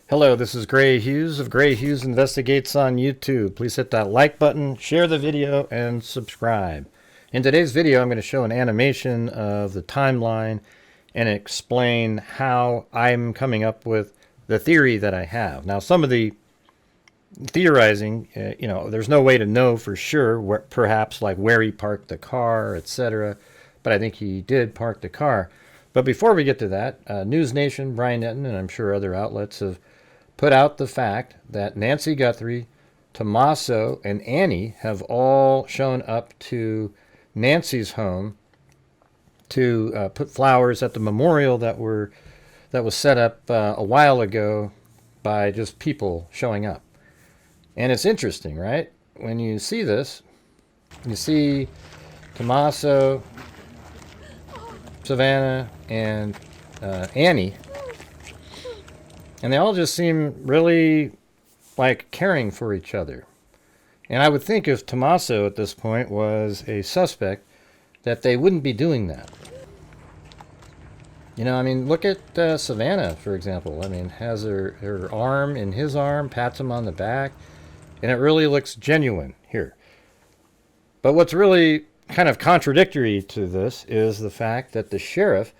Hello, this is Grant Hughes of Grant Hughes Investigates on YouTube. Please hit that like button, share the video, and subscribe. In today's video, I'm going to show an animation of the timeline and explain how I'm coming up with the theory that I have. Now, some of the theorizing, there's no way to know for sure, perhaps like where he parked the car, etc. But I think he did park the car. But before we get to that, News Nation, Brian Netton, and I'm sure other outlets have put out the fact that Nancy Guthrie, Tommaso, and Annie have all shown up to Nancy's home to put flowers at the memorial that was set up a while ago by just people showing up. And it's interesting, right? When you see this, you see Tommaso, Savannah, and Annie, and they all just seem really like caring for each other. And I would think if Tommaso at this point was a suspect, that they wouldn't be doing that. You know, I mean, look at Savannah, for example. I mean, has her arm in his arm, pats him on the back, and it really looks genuine here. But what's really kind of contradictory to this is the fact that the sheriff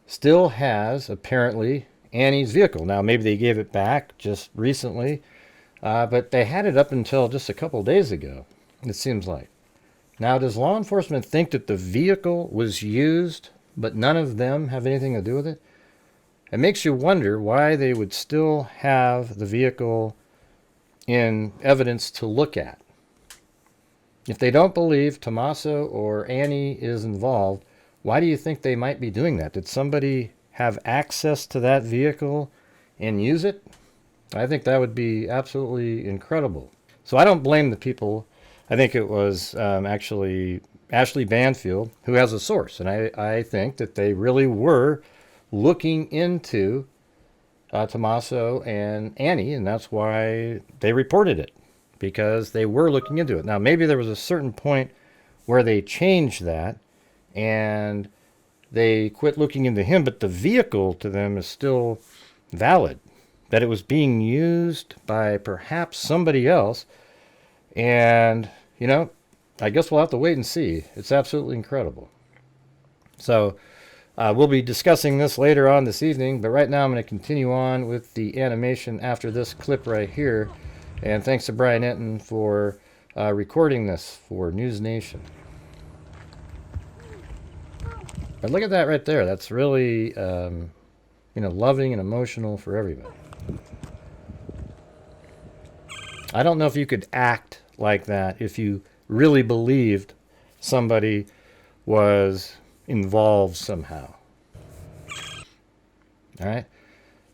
still has, apparently, Annie's vehicle. Now, maybe they gave it back just recently, but they had it up until just a couple days ago, it seems like. Now, does law enforcement think that the vehicle was used, but none of them have anything to do with it? It makes you wonder why they would still have the vehicle in evidence to look at. If they don't believe Tommaso or Annie is involved, why do you think they might be doing that? Did somebody have access to that vehicle and use it? I think that would be absolutely incredible. So I don't blame the people. I think it was actually Ashley Banfield who has a source. And I think that they really were looking into Tommaso and Annie, and that's why they reported it, because they were looking into it. Now, maybe there was a certain point where they changed that and they quit looking into him, but the vehicle to them is still valid, that it was being used by perhaps somebody else. And, you know, I guess we'll have to wait and see. It's absolutely incredible. So we'll be discussing this later on this evening, but right now I'm going to continue on with the animation after this clip right here. And thanks to Brian Netton for recording this for News Nation. But look at that right there. That's really, loving and emotional for everybody. I don't know if you could act like that if you really believed somebody was involved somehow. All right.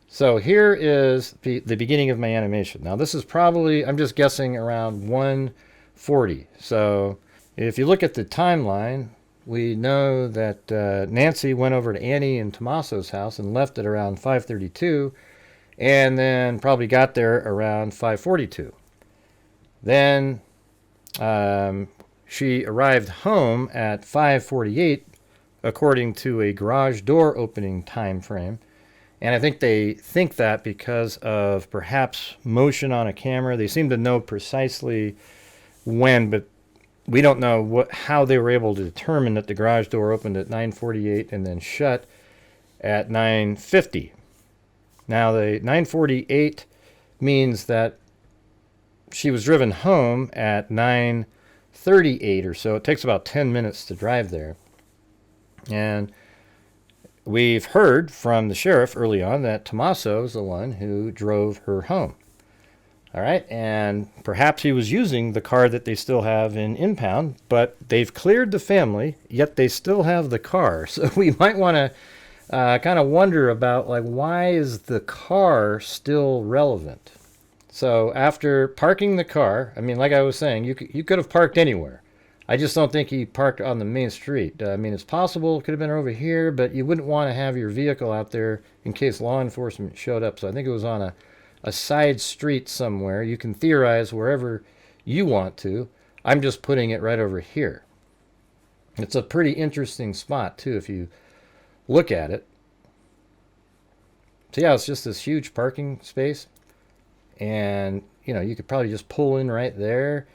So here is the beginning of my animation. Now this is probably, I'm just guessing, around 1:40. So if you look at the timeline, we know that Nancy went over to Annie and Tommaso's house and left at around 5:32, and then probably got there around 5:42. Then she arrived home at 5:48, according to a garage door opening time frame. And I think they think that because of perhaps motion on a camera. They seem to know precisely when, but we don't know how they were able to determine that the garage door opened at 9:48 and then shut at 9:50. Now, the 9:48 means that she was driven home at 9:38 or so. It takes about 10 minutes to drive there. And we've heard from the sheriff early on that Tommaso is the one who drove her home. All right, and perhaps he was using the car that they still have in impound, but they've cleared the family, yet they still have the car. So we might want to kind of wonder about, like, why is the car still relevant? So after parking the car, I mean, like I was saying, you could have parked anywhere. I just don't think he parked on the main street. I mean, it's possible it could have been over here, but you wouldn't want to have your vehicle out there in case law enforcement showed up. So I think it was on a side street somewhere. You can theorize wherever you want to. I'm just putting it right over here. It's a pretty interesting spot, too, if you look at it. So yeah, it's just this huge parking space. And, you know, you could probably just pull in right there.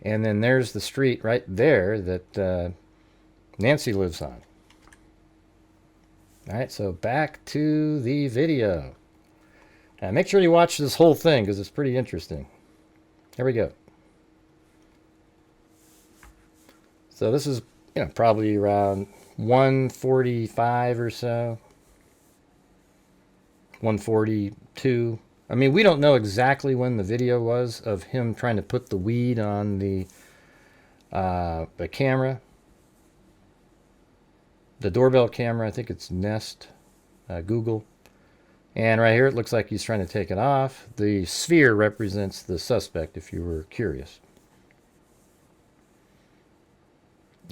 And then there's the street right there that Nancy lives on. All right, so back to the video. Make sure you watch this whole thing because it's pretty interesting. Here we go. So this is, you know, probably around 1:45 or so. 1:42. I mean, we don't know exactly when the video was of him trying to put the weed on the camera. The doorbell camera, I think it's Nest, Google. And right here, it looks like he's trying to take it off. The sphere represents the suspect, if you were curious.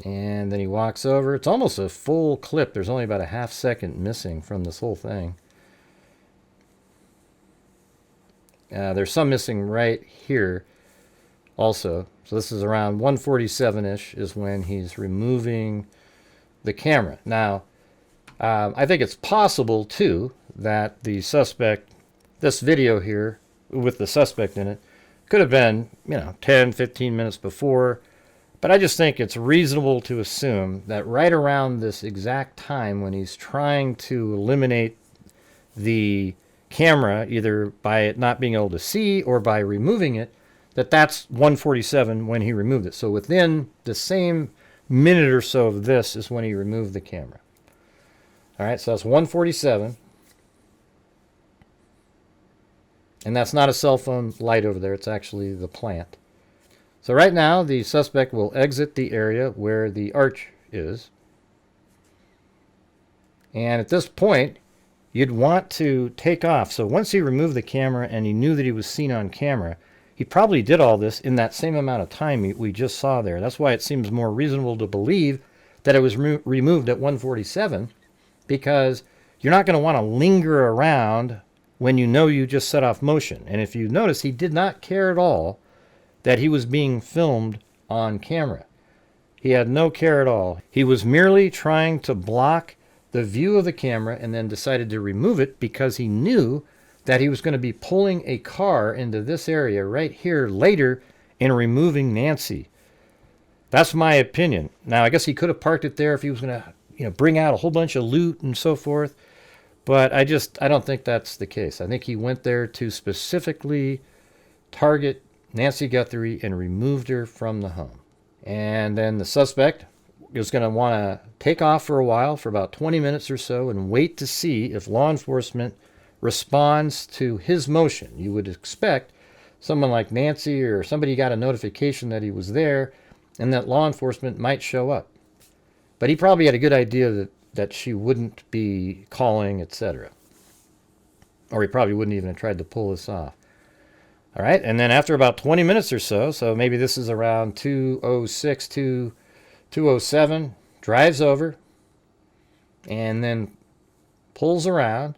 And then he walks over. It's almost a full clip. There's only about a half second missing from this whole thing. There's some missing right here also. So this is around 1:47-ish is when he's removing the camera. Now, I think it's possible, too, that the suspect, this video here with the suspect in it, could have been, you know, 10, 15 minutes before. But I just think it's reasonable to assume that right around this exact time when he's trying to eliminate the camera, either by it not being able to see or by removing it, that's 1:47 when he removed it. So within the same minute or so of this is when he removed the camera. All right, so that's 1:47. And that's not a cell phone light over there. It's actually the plant. So right now, the suspect will exit the area where the arch is. And at this point, you'd want to take off. So once he removed the camera and he knew that he was seen on camera, he probably did all this in that same amount of time we just saw there. That's why it seems more reasonable to believe that it was removed at 1:47, because you're not going to want to linger around when you know you just set off motion. And if you notice, he did not care at all that he was being filmed on camera. He had no care at all. He was merely trying to block the view of the camera and then decided to remove it because he knew that he was going to be pulling a car into this area right here later and removing Nancy. That's my opinion. Now, I guess he could have parked it there if he was going to, you know, bring out a whole bunch of loot and so forth. But I don't think that's the case. I think he went there to specifically target Nancy Guthrie and removed her from the home. And then the suspect is going to want to take off for a while, for about 20 minutes or so, and wait to see if law enforcement responds to his motion. You would expect someone like Nancy or somebody got a notification that he was there and that law enforcement might show up. But he probably had a good idea that she wouldn't be calling, etc. Or he probably wouldn't even have tried to pull this off. All right, and then after about 20 minutes or so, so maybe this is around 2:06, 2:07, drives over and then pulls around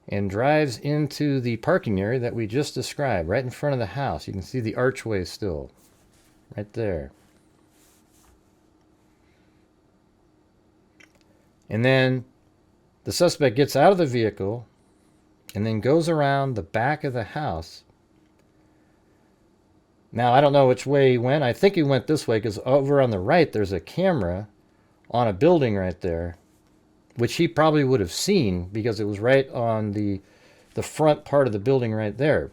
and drives into the parking area that we just described, right in front of the house. You can see the archway still, right there. And then the suspect gets out of the vehicle and then goes around the back of the house. Now, I don't know which way he went. I think he went this way because over on the right, there's a camera on a building right there, which he probably would have seen because it was right on the front part of the building right there.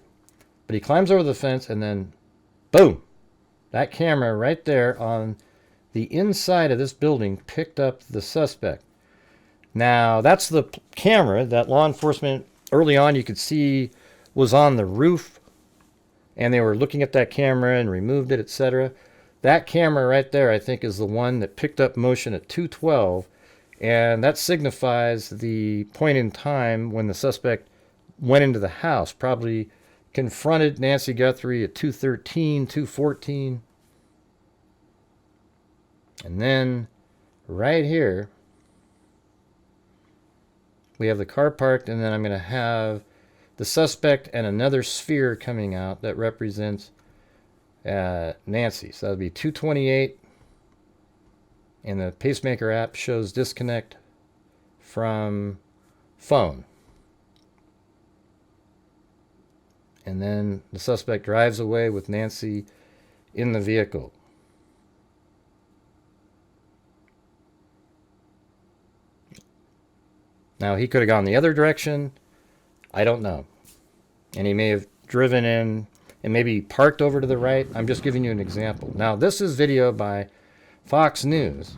But he climbs over the fence and then, boom, that camera right there on the inside of this building picked up the suspect. Now, that's the camera that law enforcement early on you could see was on the roof, and they were looking at that camera and removed it, etc. That camera right there, I think, is the one that picked up motion at 2:12, and that signifies the point in time when the suspect went into the house, probably confronted Nancy Guthrie at 2:13, 2:14. And then right here, we have the car parked, and then I'm going to have the suspect and another sphere coming out that represents Nancy. So that would be 2:28, and the pacemaker app shows disconnect from phone. And then the suspect drives away with Nancy in the vehicle. Now, he could have gone the other direction. I don't know. And he may have driven in and maybe parked over to the right. I'm just giving you an example. Now, this is video by Fox News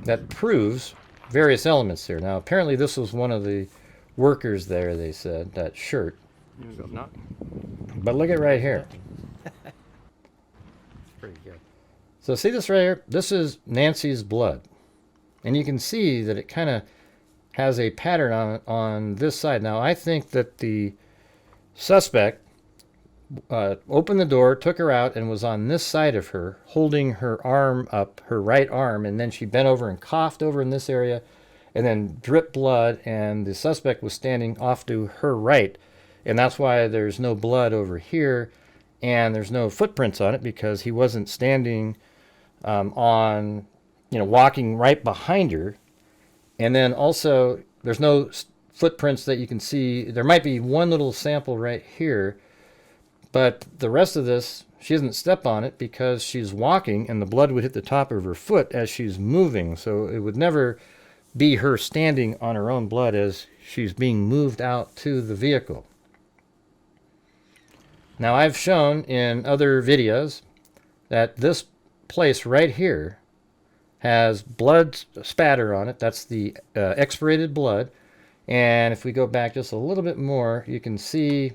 that proves various elements here. Now, apparently this was one of the workers there, they said, that shirt. But look at right here. Pretty good. So see this right here? This is Nancy's blood. And you can see that it kind of has a pattern on this side. Now, I think that the suspect opened the door, took her out, and was on this side of her, holding her arm up, her right arm, and then she bent over and coughed over in this area, and then dripped blood, and the suspect was standing off to her right. And that's why there's no blood over here, and there's no footprints on it, because he wasn't standing on, walking right behind her. And then also, there's no footprints that you can see. There might be one little sample right here, but the rest of this, she doesn't step on it because she's walking, and the blood would hit the top of her foot as she's moving. So it would never be her standing on her own blood as she's being moved out to the vehicle. Now, I've shown in other videos that this place right here has blood spatter on it. That's the expirated blood. And if we go back just a little bit more, you can see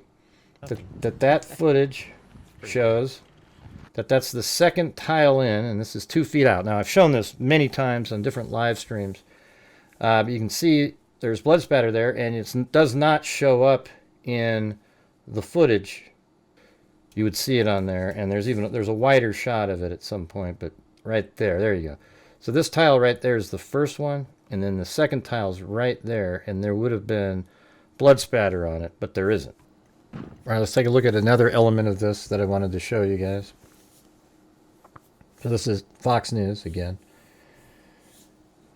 that footage shows that that's the second tile in, and this is 2 feet out. Now, I've shown this many times on different live streams. But you can see there's blood spatter there, and it does not show up in the footage. You would see it on there, and there's a wider shot of it at some point, but right there you go. So this tile right there is the first one, and then the second tile's right there, and there would have been blood spatter on it, but there isn't. All right, let's take a look at another element of this that I wanted to show you guys. So this is Fox News again.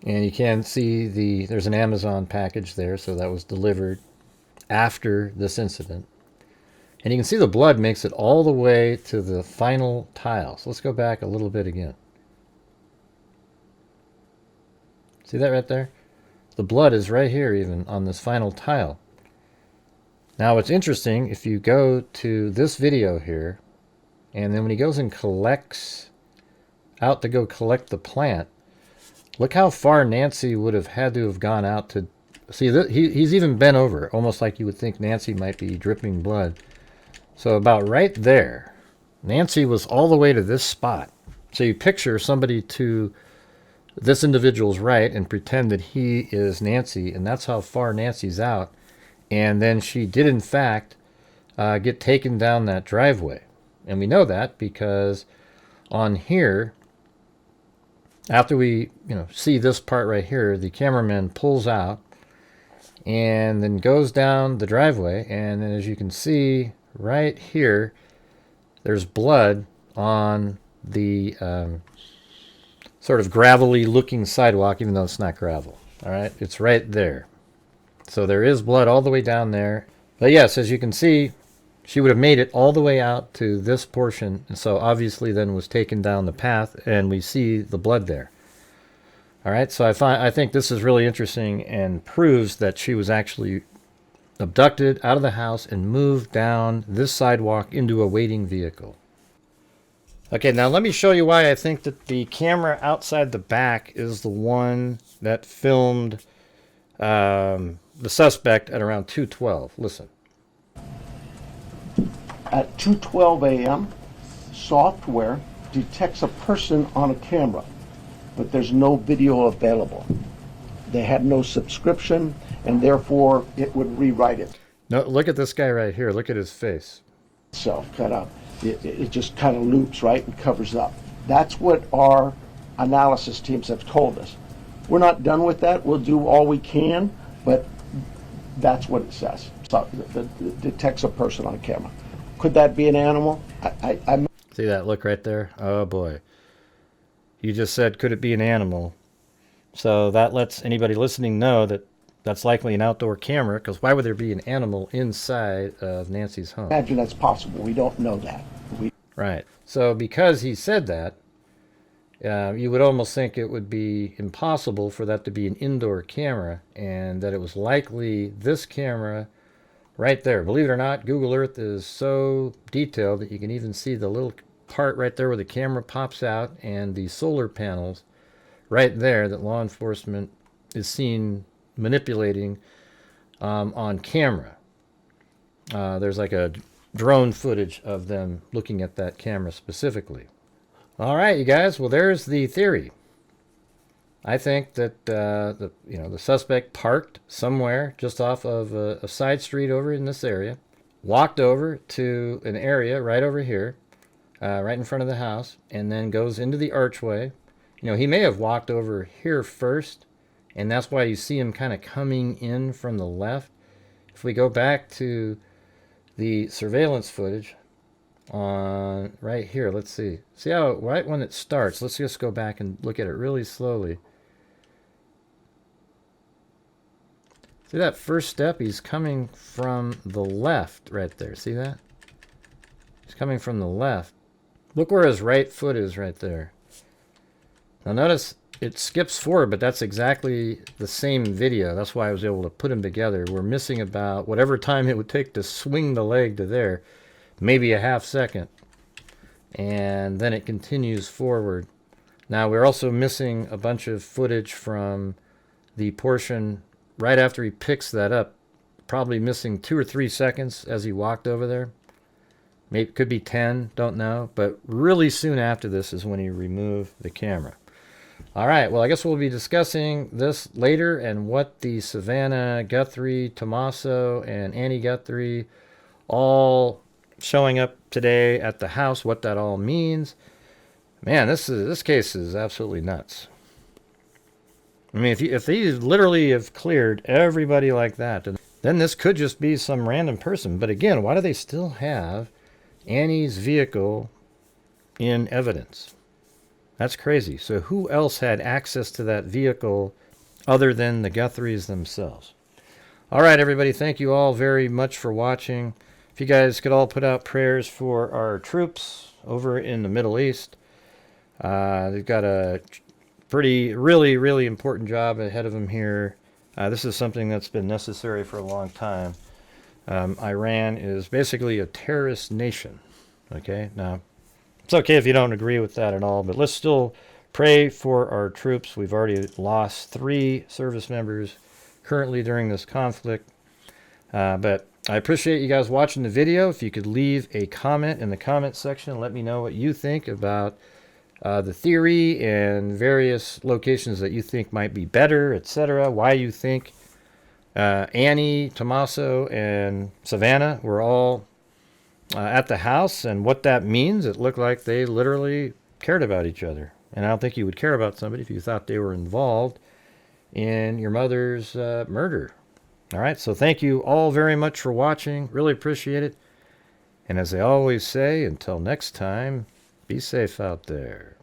And you can see there's an Amazon package there, so that was delivered after this incident. And you can see the blood makes it all the way to the final tile. So let's go back a little bit again. See that right there? The blood is right here even on this final tile. Now what's interesting, if you go to this video here, and then when he goes and collects out to go collect the plant, look how far Nancy would have had to have gone out to see. He's even bent over, almost like you would think Nancy might be dripping blood. So about right there, Nancy was all the way to this spot. So you picture somebody to this individual's right and pretend that he is Nancy, and that's how far Nancy's out. And then she did, in fact, get taken down that driveway. And we know that because on here, after we see this part right here, the cameraman pulls out and then goes down the driveway. And then as you can see right here, there's blood on the sort of gravelly looking sidewalk, even though it's not gravel. All right, it's right there. So there is blood all the way down there. But yes, as you can see, she would have made it all the way out to this portion, and so obviously then was taken down the path, and we see the blood there. All right, so I think this is really interesting and proves that she was actually abducted out of the house and moved down this sidewalk into a waiting vehicle. Okay, now let me show you why I think that the camera outside the back is the one that filmed the suspect at around 2:12. Listen. At 2:12 a.m., software detects a person on a camera, but there's no video available. They had no subscription, and therefore it would rewrite it. No, look at this guy right here. Look at his face. So it just kind of loops, right, and covers up. That's what our analysis teams have told us. We're not done with that. We'll do all we can, but that's what it says. So it detects a person on camera. Could that be an animal? I See that look right there? Oh boy. You just said, could it be an animal? So that lets anybody listening know that that's likely an outdoor camera, because why would there be an animal inside of Nancy's home? Imagine that's possible. We don't know that. Right. So because he said that, you would almost think it would be impossible for that to be an indoor camera, and that it was likely this camera right there. Believe it or not, Google Earth is so detailed that you can even see the little part right there where the camera pops out, and the solar panels right there that law enforcement is seen manipulating on camera. There's like a drone footage of them looking at that camera specifically. All right, you guys. Well, there's the theory. I think that the suspect parked somewhere just off of a side street over in this area, walked over to an area right over here, right in front of the house, and then goes into the archway. He may have walked over here first, and that's why you see him kind of coming in from the left. If we go back to the surveillance footage on right here, let's see how right when it starts, let's just go back and look at it really slowly. See that first step? He's coming from the left right there. See that? He's coming from the left. Look where his right foot is right there. Now notice it skips forward, but that's exactly the same video. That's why I was able to put them together. We're missing about whatever time it would take to swing the leg to there, maybe a half second. And then it continues forward. Now we're also missing a bunch of footage from the portion right after he picks that up. Probably missing 2 or 3 seconds as he walked over there. Maybe could be 10, don't know. But really soon after this is when he removed the camera. All right, well, I guess we'll be discussing this later, and what the Savannah, Guthrie, Tommaso, and Annie Guthrie all showing up today at the house, what that all means. Man, this case is absolutely nuts. I mean, if these literally have cleared everybody like that, then this could just be some random person. But again, why do they still have Annie's vehicle in evidence? That's crazy. So who else had access to that vehicle other than the Guthries themselves? All right, everybody. Thank you all very much for watching. If you guys could all put out prayers for our troops over in the Middle East. They've got a really important job ahead of them here. This is something that's been necessary for a long time. Iran is basically a terrorist nation. Okay, now it's okay if you don't agree with that at all, but let's still pray for our troops. We've already lost 3 service members currently during this conflict. But I appreciate you guys watching the video. If you could leave a comment in the comment section, let me know what you think about the theory and various locations that you think might be better, etc. Why you think Annie, Tommaso, and Savannah were all at the house, and what that means. It looked like they literally cared about each other. And I don't think you would care about somebody if you thought they were involved in your mother's murder. All right, so thank you all very much for watching. Really appreciate it. And as I always say, until next time, be safe out there.